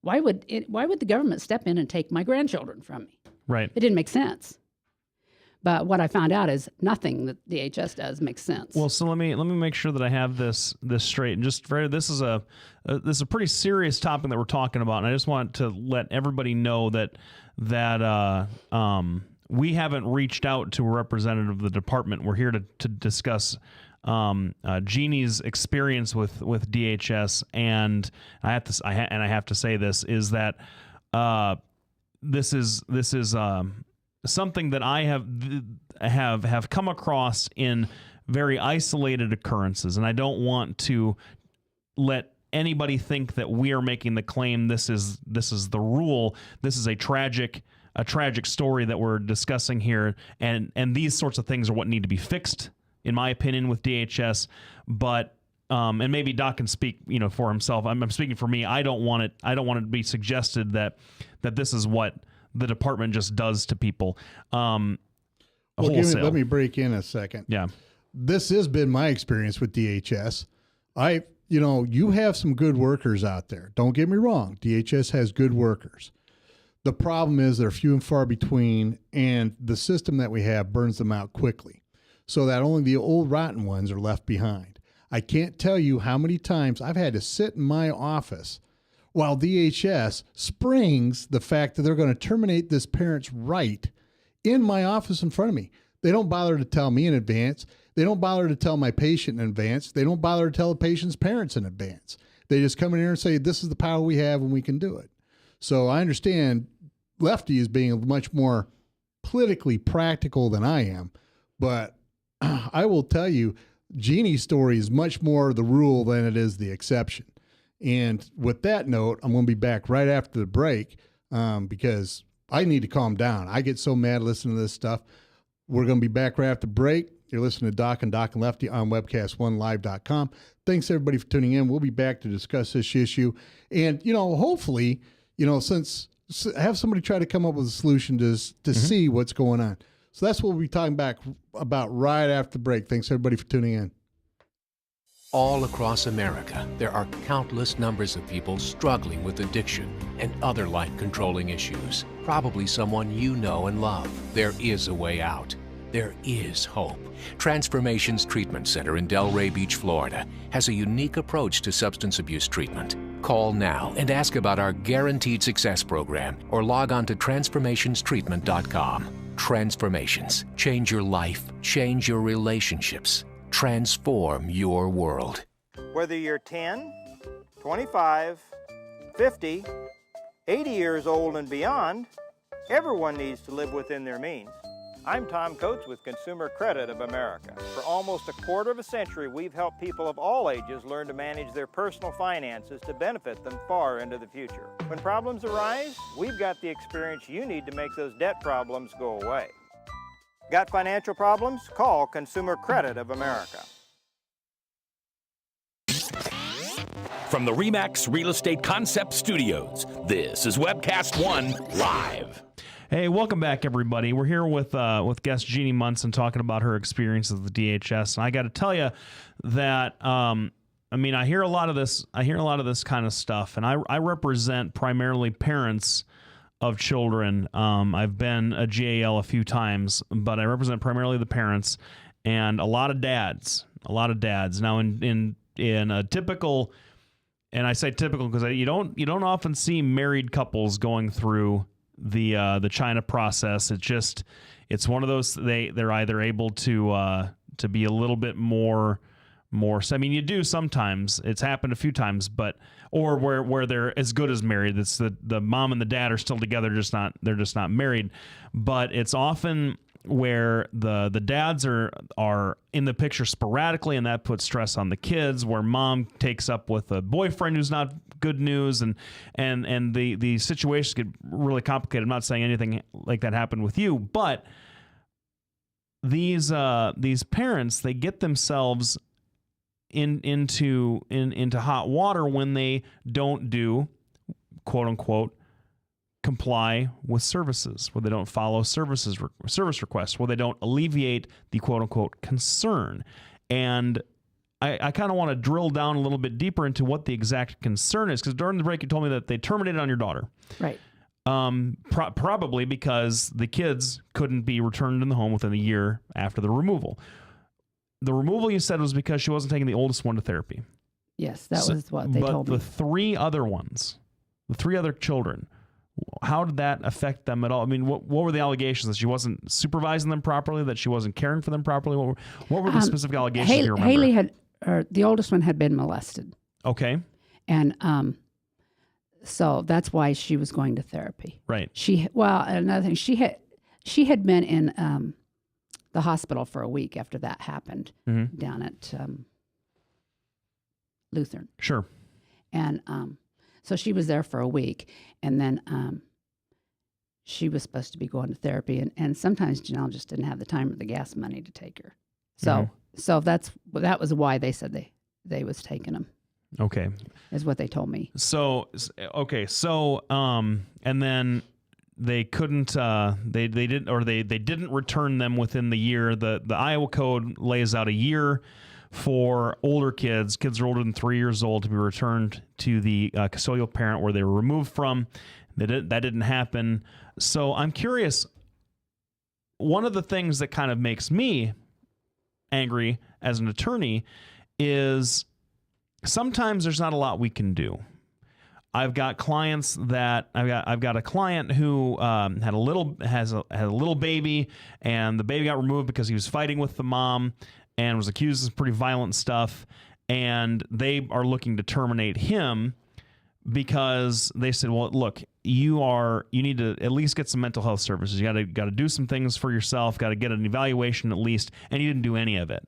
why would the government step in and take my grandchildren from me? Right. It didn't make sense. But what I found out is nothing that DHS does makes sense. Well, so let me make sure that I have this straight. And just this is a pretty serious topic that we're talking about, and I just want to let everybody know that we haven't reached out to a representative of the department. We're here to discuss Jeannie's experience with DHS, and I have to say this is that this is something that I have come across in very isolated occurrences, and I don't want to let anybody think that we are making the claim this is the rule. This is a tragic story that we're discussing here, and these sorts of things are what need to be fixed, in my opinion, with DHS. But and maybe Doc can speak, for himself. I'm speaking for me. I don't want it to be suggested that this is what the department just does to people. Wholesale. Let me break in a second. Yeah. This has been my experience with DHS. You have some good workers out there. Don't get me wrong. DHS has good workers. The problem is they're few and far between, and the system that we have burns them out quickly, so that only the old rotten ones are left behind. I can't tell you how many times I've had to sit in my office while DHS springs the fact that they're going to terminate this parent's right in my office in front of me. They don't bother to tell me in advance. They don't bother to tell my patient in advance. They don't bother to tell the patient's parents in advance. They just come in here and say, this is the power we have and we can do it. So I understand Lefty is being much more politically practical than I am, but I will tell you, Jeannie's story is much more the rule than it is the exception. And with that note, I'm going to be back right after the break because I need to calm down. I get so mad listening to this stuff. We're going to be back right after the break. You're listening to Doc and Lefty on webcast1live.com. Thanks, everybody, for tuning in. We'll be back to discuss this issue. And, hopefully, since have somebody try to come up with a solution to see what's going on. So that's what we'll be talking about right after the break. Thanks, everybody, for tuning in. All across America, there are countless numbers of people struggling with addiction and other life-controlling issues. Probably someone you know and love. There is a way out. There is hope. Transformations Treatment Center in Delray Beach, Florida, has a unique approach to substance abuse treatment. Call now and ask about our Guaranteed Success program or log on to transformationstreatment.com. Transformations. Change your life. Change your relationships. Transform your world. Whether you're 10, 25, 50, 80 years old and beyond, everyone needs to live within their means. I'm Tom Coates with Consumer Credit of America. For almost a quarter of a century, we've helped people of all ages learn to manage their personal finances to benefit them far into the future. When problems arise, we've got the experience you need to make those debt problems go away. Got financial problems? Call Consumer Credit of America. From the RE/MAX Real Estate Concept Studios, this is Webcast One Live. Hey, welcome back, everybody. We're here with guest Jeannie Munson talking about her experience with the DHS, and I got to tell you that I hear a lot of this. I hear a lot of this kind of stuff, and I represent primarily parents of children. I've been a GAL a few times, but I represent primarily the parents and a lot of dads. Now, in a typical, and I say typical because you don't often see married couples going through the China process. It's one of those, they're either able to be a little bit more. I mean, you do sometimes. It's happened a few times, but or where they're as good as married. It's the mom and the dad are still together, they're just not married. But it's often where the dads are in the picture sporadically, and that puts stress on the kids. Where mom takes up with a boyfriend who's not good news, and the situations get really complicated. I'm not saying anything like that happened with you, but these parents, they get themselves into hot water when they don't do, quote unquote, comply with services, where they don't follow service requests, where they don't alleviate the quote unquote concern. And I kind of want to drill down a little bit deeper into what the exact concern is, because during the break you told me that they terminated on your daughter. Right. Probably because the kids couldn't be returned in the home within a year after the removal. The removal, you said, was because she wasn't taking the oldest one to therapy. Yes, that was what they told me. But the three other ones, the three other children, how did that affect them at all? I mean, what were the allegations? That she wasn't supervising them properly, that she wasn't caring for them properly? What were the specific allegations you remember? Haley the oldest one had been molested. Okay. And so that's why she was going to therapy. Right. Another thing, she had been in the hospital for a week after that happened down at Lutheran. Sure. And so she was there for a week, and then she was supposed to be going to therapy, and sometimes Janelle just didn't have the time or the gas money to take her. So that was why they said they was taking them. Okay. Is what they told me. So and then they couldn't they didn't return them within the year. The Iowa code lays out a year for older kids are older than 3 years old, to be returned to the custodial parent where they were removed from. That didn't happen. So I'm curious, one of the things that kind of makes me angry as an attorney is sometimes there's not a lot we can do. I've got clients that I've got a client who had a little baby, and the baby got removed because he was fighting with the mom and was accused of some pretty violent stuff, and they are looking to terminate him because they said, well, look, you need to at least get some mental health services. You got to do some things for yourself, got to get an evaluation at least, and he didn't do any of it.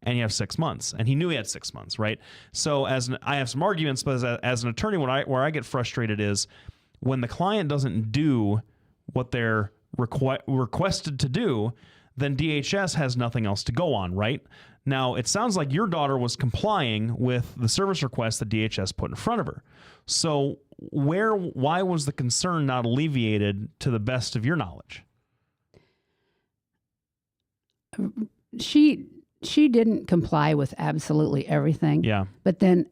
And you have 6 months, and he knew he had 6 months, right? So I have some arguments, but as an attorney, where I get frustrated is when the client doesn't do what they're requested to do, then DHS has nothing else to go on, right? Now, it sounds like your daughter was complying with the service request that DHS put in front of her. So why was the concern not alleviated to the best of your knowledge? She didn't comply with absolutely everything. Yeah. But then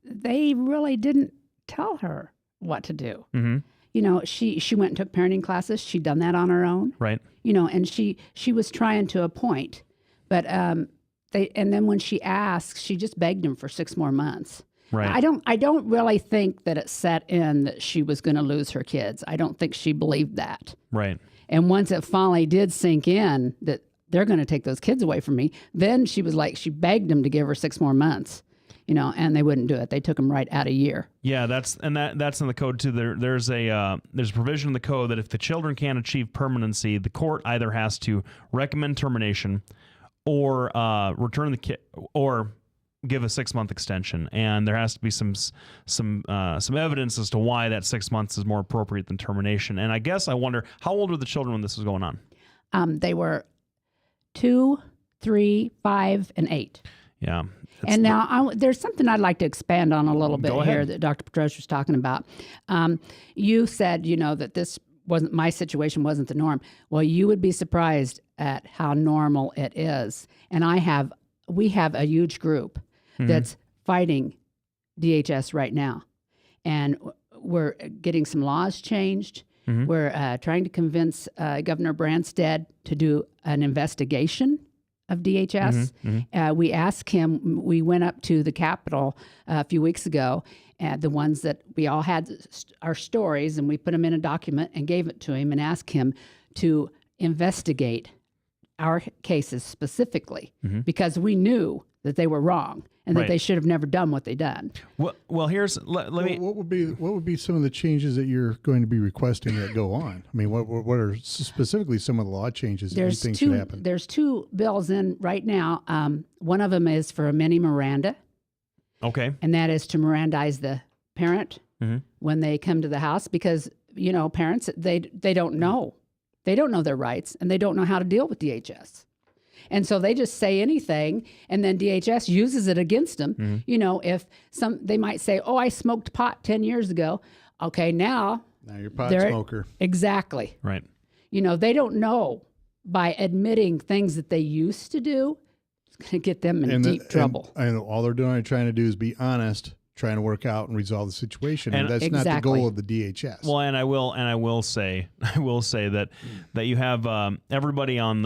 they really didn't tell her what to do. Mm-hmm. You know, she went and took parenting classes. She'd done that on her own. Right. You know, and she was trying to a point. But and then when she asked, she just begged him for 6 more months. Right. I don't really think that it set in that she was going to lose her kids. I don't think she believed that. Right. And once it finally did sink in that they're going to take those kids away from me, then she was like, she begged them to give her 6 more months, you know, and they wouldn't do it. They took them right out a year. Yeah, that's in the code too. There's a provision in the code that if the children can't achieve permanency, the court either has to recommend termination or return the kid or give a 6-month extension, and there has to be some evidence as to why that 6 months is more appropriate than termination. And I guess I wonder, how old were the children when this was going on? They were 2, 3, 5, and 8. Yeah. And now there's something I'd like to expand on a little bit Go here ahead. that Dr. Petrosha was talking about. You said, you know, that this wasn't, my situation wasn't the norm. Well, you would be surprised at how normal it is. And we have a huge group that's fighting DHS right now. And we're getting some laws changed. Mm-hmm. We're trying to convince Governor Branstad to do an investigation of DHS. Mm-hmm. We asked him, we went up to the Capitol a few weeks ago, the ones that we all had our stories, and we put them in a document and gave it to him and asked him to investigate our cases specifically because we knew that they were wrong and that they should have never done what they done. Well, here's let me. What would be some of the changes that you're going to be requesting that go on? I mean, what are specifically some of the law changes that you think should happen? There's 2 bills in right now. One of them is for a mini Miranda. Okay. And that is to Mirandize the parent when they come to the house because, you know, parents, they don't know. They don't know their rights and they don't know how to deal with DHS. And so they just say anything, and then DHS uses it against them. You know, if they might say, "Oh, I smoked pot 10 years ago." Okay, now you're a pot smoker. Exactly. Right. You know, they don't know by admitting things that they used to do, it's going to get them in deep trouble. And all they're trying to do is be honest trying to work out and resolve the situation. And that's not the Exactly. goal of the DHS. Well, and I will say that you have everybody on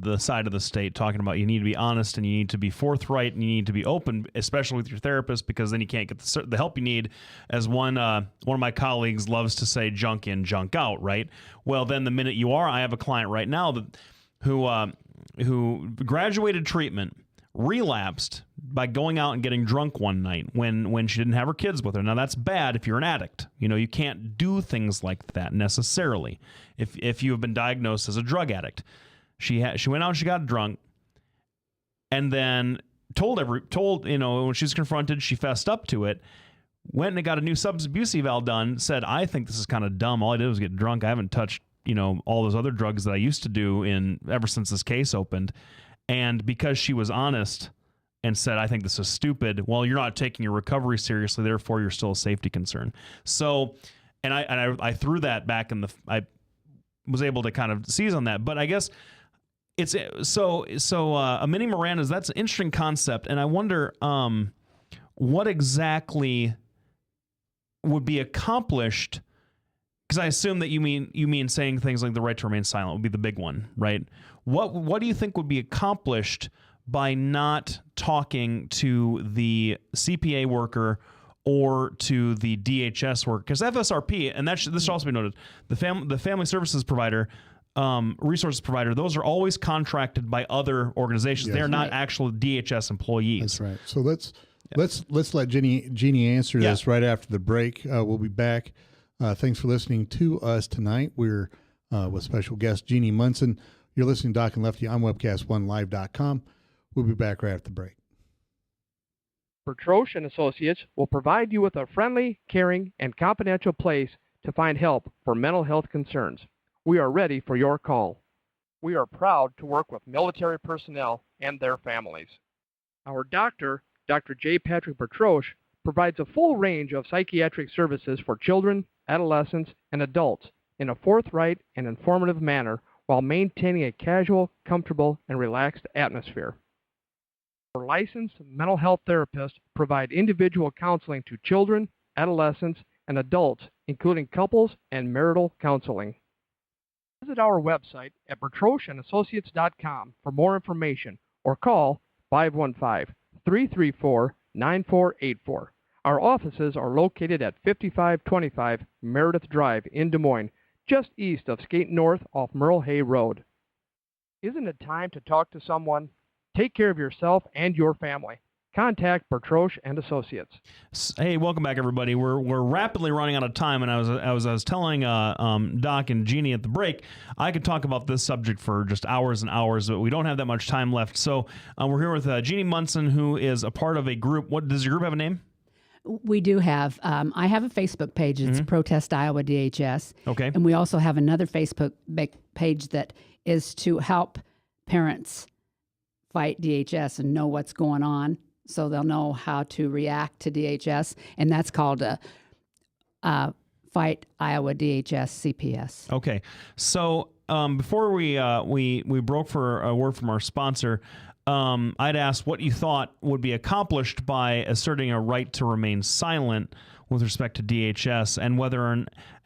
the side of the state talking about you need to be honest and you need to be forthright and you need to be open, especially with your therapist, because then you can't get the help you need. As one of my colleagues loves to say, junk in, junk out, right? Well, then the minute you are, I have a client right now who graduated treatment, relapsed by going out and getting drunk one night when she didn't have her kids with her. Now that's bad if you're an addict. You can't do things like that necessarily if you have been diagnosed as a drug addict. She went out and she got drunk and then told when she's confronted, she fessed up to it, went and got a new substance abuse eval done, said, I think this is kind of dumb. All I did was get drunk. I haven't touched all those other drugs that I used to do ever since this case opened. And because she was honest and said, I think this is stupid, well, you're not taking your recovery seriously, therefore you're still a safety concern. So, and I threw that back I was able to kind of seize on that. But I guess it's so a mini Miranda's, that's an interesting concept. And I wonder what exactly would be accomplished, because I assume that you mean saying things like the right to remain silent would be the big one, right? What do you think would be accomplished by not talking to the CPA worker or to the DHS worker? Because FSRP, and this should also be noted, the family services provider, resources provider, those are always contracted by other organizations. Yes. They're not actual DHS employees. That's right. So let's let Jeannie answer this right after the break. We'll be back. Thanks for listening to us tonight. We're with special guest Jeannie Munson. You're listening to Doc and Lefty on webcast1live.com. We'll be back right after the break. Bertroche and Associates will provide you with a friendly, caring, and confidential place to find help for mental health concerns. We are ready for your call. We are proud to work with military personnel and their families. Our doctor, Dr. J. Patrick Bertroche, provides a full range of psychiatric services for children, adolescents, and adults in a forthright and informative manner while maintaining a casual, comfortable, and relaxed atmosphere. Our licensed mental health therapists provide individual counseling to children, adolescents, and adults, including couples and marital counseling. Visit our website at bertrocheandassociates.com for more information or call 515-334-9484. Our offices are located at 5525 Meredith Drive in Des Moines, just east of Skate North off Merle Hay Road. Isn't it time to talk to someone? Take care of yourself and your family. Contact Bertroche and Associates. Hey, welcome back, everybody. We're rapidly running out of time, and I was telling Doc and Jeannie at the break, I could talk about this subject for just hours and hours, but we don't have that much time left. So we're here with Jeannie Munson, who is a part of a group. What does your group have a name? We do have. I have a Facebook page. It's Protest Iowa DHS. Okay. And we also have another Facebook page that is to help parents fight DHS and know what's going on, so they'll know how to react to DHS. And that's called Fight Iowa DHS CPS. Okay. So before we broke for a word from our sponsor, I'd asked what you thought would be accomplished by asserting a right to remain silent with respect to DHS,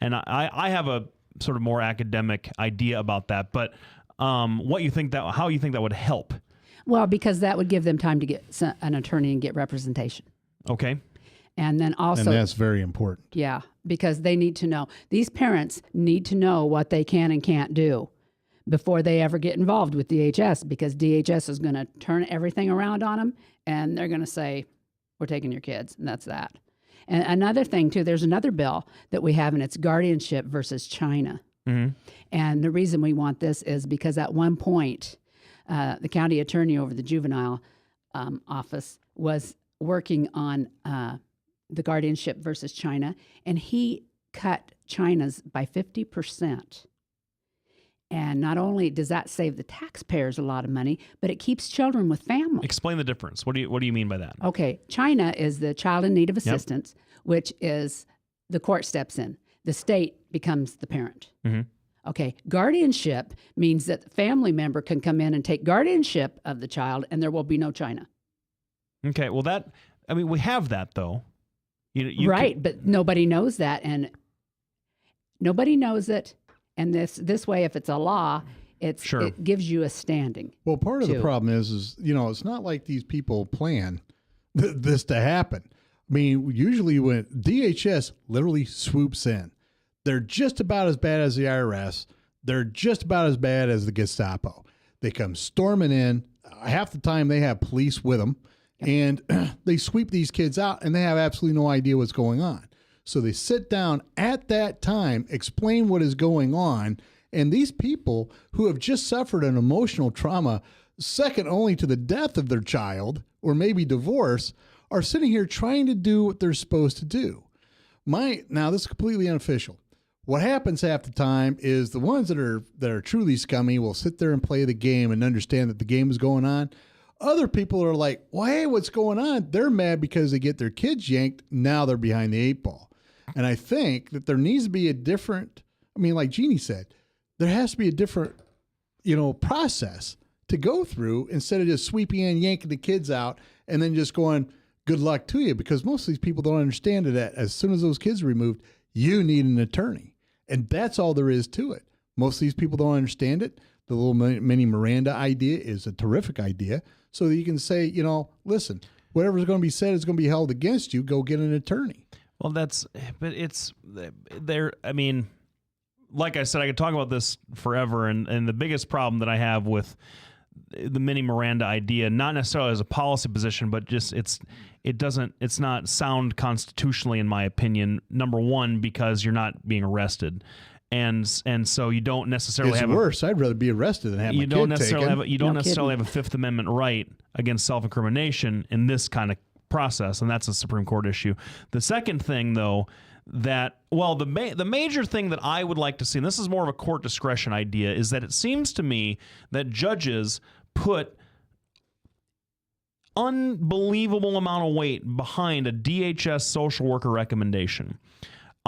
and I have a sort of more academic idea about that, but how you think that would help? Well, because that would give them time to get an attorney and get representation. Okay. And then also... And that's very important. Yeah, because they need to know. These parents need to know what they can and can't do before they ever get involved with DHS, because DHS is going to turn everything around on them, and they're going to say, we're taking your kids, and that's that. And another thing, too, there's another bill that we have, and it's guardianship versus China. Mm-hmm. And the reason we want this is because at one point, the county attorney over the juvenile office was working on the guardianship versus China, and he cut China's by 50%. And not only does that save the taxpayers a lot of money, but it keeps children with families. Explain the difference. What do you mean by that? Okay, China is the child in need of assistance, which is the court steps in. The state becomes the parent. Mm-hmm. Okay, guardianship means that the family member can come in and take guardianship of the child, and there will be no China. Okay, well we have that though. Right, but nobody knows that, and nobody knows it. And this way, if it's a law, it gives you a standing. Well, part of the too. problem is it's not like these people plan this to happen. I mean, usually when DHS literally swoops in, they're just about as bad as the IRS. They're just about as bad as the Gestapo. They come storming in. Half the time they have police with them, and they sweep these kids out, and they have absolutely no idea what's going on. So they sit down at that time, explain what is going on, and these people who have just suffered an emotional trauma second only to the death of their child or maybe divorce are sitting here trying to do what they're supposed to do. Now, this is completely unofficial. What happens half the time is the ones that are truly scummy will sit there and play the game and understand that the game is going on. Other people are like, well, hey, what's going on? They're mad because they get their kids yanked. Now they're behind the 8 ball. And I think that there needs to be a different, like Jeannie said, there has to be a different, process to go through instead of just sweeping in, yanking the kids out, and then just going, good luck to you. Because most of these people don't understand that as soon as those kids are removed, you need an attorney. And that's all there is to it. Most of these people don't understand it. The little mini Miranda idea is a terrific idea. So that you can say, listen, whatever's going to be said is going to be held against you. Go get an attorney. Well, like I said, I could talk about this forever. And the biggest problem that I have with the mini Miranda idea, not necessarily as a policy position, but just it's not sound constitutionally, in my opinion. Number one, because you're not being arrested. And so you don't necessarily have worse. I'd rather be arrested than have my kid taken. You don't necessarily have a Fifth Amendment right against self-incrimination in this kind of process, and that's a Supreme Court issue. The second thing, though, the major thing that I would like to see, and this is more of a court discretion idea, is that it seems to me that judges put unbelievable amount of weight behind a DHS social worker recommendation.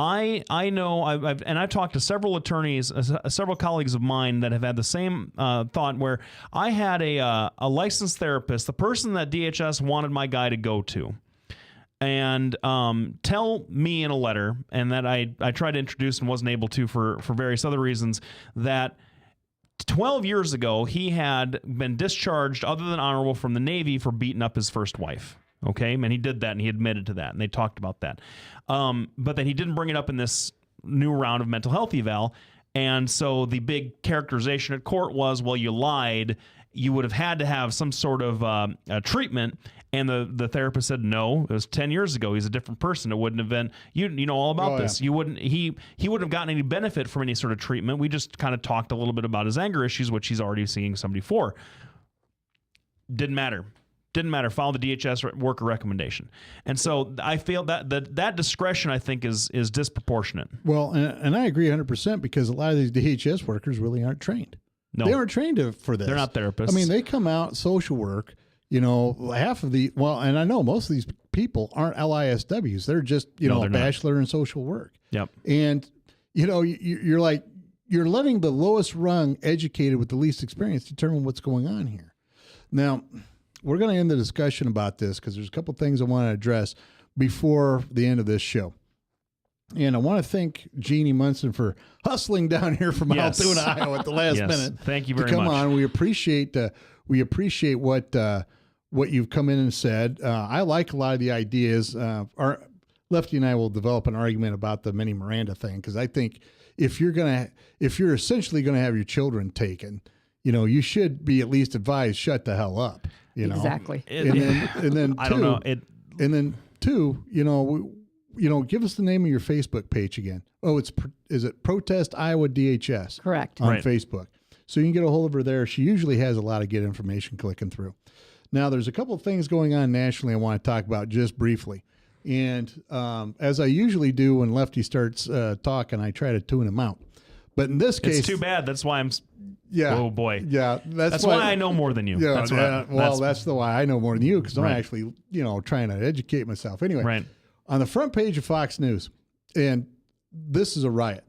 I know, I've talked to several attorneys, several colleagues of mine that have had the same thought, where I had a licensed therapist, the person that DHS wanted my guy to go to, and tell me in a letter, and that I tried to introduce and wasn't able to for various other reasons, that 12 years ago he had been discharged other than honorable from the Navy for beating up his first wife. Okay, and he did that, and he admitted to that, and they talked about that. But then he didn't bring it up in this new round of mental health eval, and so the big characterization at court was, well, you lied. You would have had to have some sort of treatment, and the therapist said, no, it was 10 years ago. He's a different person. It wouldn't have been, you know all about this. You wouldn't, he wouldn't have gotten any benefit from any sort of treatment. We just kind of talked a little bit about his anger issues, which he's already seeing somebody for. Didn't matter. Follow the DHS worker recommendation. And so I feel that discretion, I think, is disproportionate. Well, and I agree 100% because a lot of these DHS workers really aren't trained. No. They aren't trained for this. They're not therapists. I mean, they come out social work, half of and I know most of these people aren't LISWs. They're just, a bachelor in social work. Yep. And, you're letting the lowest rung educated with the least experience determine what's going on here. Now, we're going to end the discussion about this because there's a couple things I want to address before the end of this show. And I want to thank Jeannie Munson for hustling down here from Altoona, Iowa at the last minute. Thank you very much. Come on, we appreciate what you've come in and said. I like a lot of the ideas. Our Lefty and I will develop an argument about the mini Miranda thing because I think if you're essentially going to have your children taken, you should be at least advised, shut the hell up. Exactly. And then I don't know. And then two, give us the name of your Facebook page again. Oh, is it Protest Iowa DHS? Correct. On Facebook. So you can get a hold of her there. She usually has a lot of good information clicking through. Now, there's a couple of things going on nationally I want to talk about just briefly. And as I usually do when Lefty starts talking, I try to tune him out. But in this case, it's too bad. That's why I'm. Yeah. Oh boy. Yeah. That's why I know more than you. Yeah. That's that's the why I know more than you because I'm Right. actually, trying to educate myself. Anyway, Right. On the front page of Fox News, and this is a riot,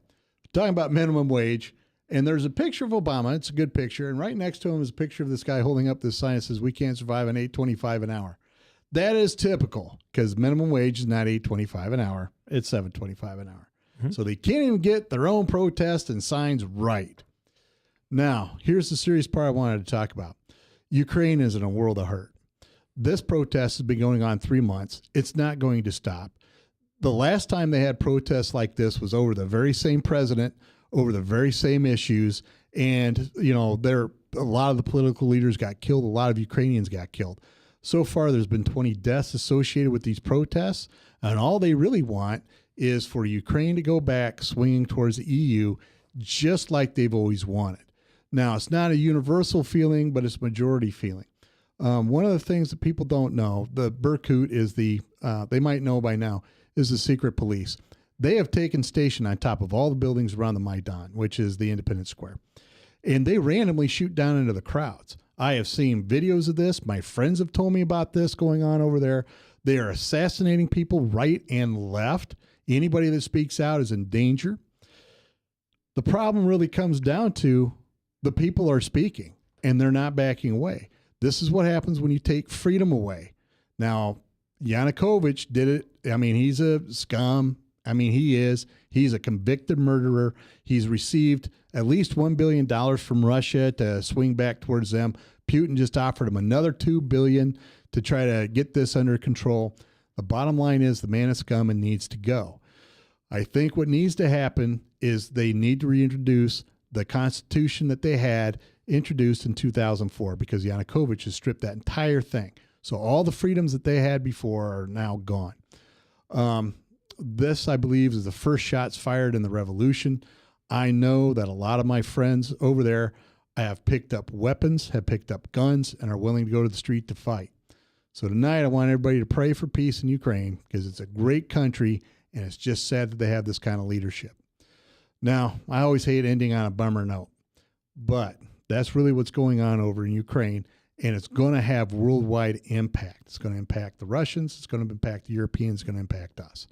talking about minimum wage, and there's a picture of Obama. It's a good picture, and right next to him is a picture of this guy holding up this sign that says, "We can't survive on $8.25 an hour." That is typical because minimum wage is not $8.25 an hour. It's $7.25 an hour. So they can't even get their own protest and signs right. Now, here's the serious part I wanted to talk about. Ukraine is in a world of hurt. This protest has been going on 3 months. It's not going to stop. The last time they had protests like this was over the very same president, over the very same issues. And, you know, a lot of the political leaders got killed. A lot of Ukrainians got killed. So far, there's been 20 deaths associated with these protests. And all they really want is for Ukraine to go back swinging towards the EU, just like they've always wanted. Now, it's not a universal feeling, but it's a majority feeling. One of the things that people don't know, the Berkut is they might know by now, is the secret police. They have taken station on top of all the buildings around the Maidan, which is the Independence Square. And they randomly shoot down into the crowds. I have seen videos of this. My friends have told me about this going on over there. They are assassinating people right and left. Anybody that speaks out is in danger. The problem really comes down to the people are speaking and they're not backing away. This is what happens when you take freedom away. Now, Yanukovych did it. I mean, he's a scum. I mean, he's a convicted murderer. He's received at least $1 billion from Russia to swing back towards them. Putin just offered him another $2 billion to try to get this under control. The bottom line is the man is scum and needs to go. I think what needs to happen is they need to reintroduce the Constitution that they had introduced in 2004 because Yanukovych has stripped that entire thing. So all the freedoms that they had before are now gone. This, I believe, is the first shots fired in the revolution. I know that a lot of my friends over there have picked up weapons, have picked up guns, and are willing to go to the street to fight. So tonight I want everybody to pray for peace in Ukraine because it's a great country and it's just sad that they have this kind of leadership. Now, I always hate ending on a bummer note, but that's really what's going on over in Ukraine, and it's going to have worldwide impact. It's going to impact the Russians. It's going to impact the Europeans. It's going to impact us.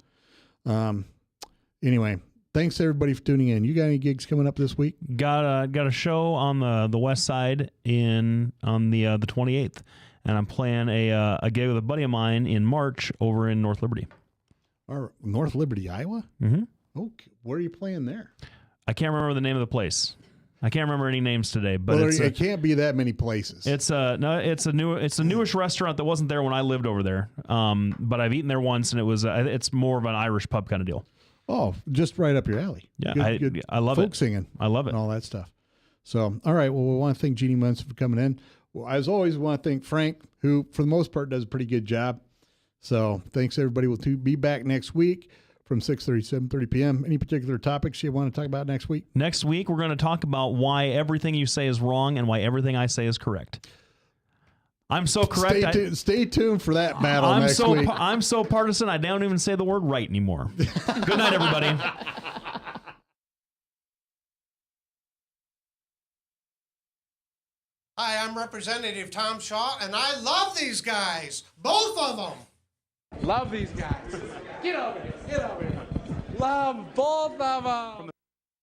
Anyway, thanks everybody for tuning in. You got any gigs coming up this week? Got a show on the west side on the 28th, and I'm playing a gig with a buddy of mine in March over in North Liberty. Or North Liberty, Iowa? Mm-hmm. Okay. Where are you playing there? I can't remember the name of the place. I can't remember any names today, but well, it can't be that many places. It's a newish restaurant that wasn't there when I lived over there. But I've eaten there once, and it's more of an Irish pub kind of deal. Oh, just right up your alley. Yeah, good I love folk it. Singing. I love it. And all that stuff. So, all right. Well, we want to thank Jeannie Munson for coming in. Well, as always, we want to thank Frank, who for the most part does a pretty good job. So thanks everybody. We'll be back next week from 6:30 to 7:30 p.m. Any particular topics you want to talk about next week? Next week, we're going to talk about why everything you say is wrong and why everything I say is correct. I'm so correct. Stay tuned for that battle next week. I'm so partisan, I don't even say the word right anymore. Good night, everybody. Hi, I'm Representative Tom Shaw, and I love these guys. Both of them. Love these guys. Get over here. Get over here. Love both of them.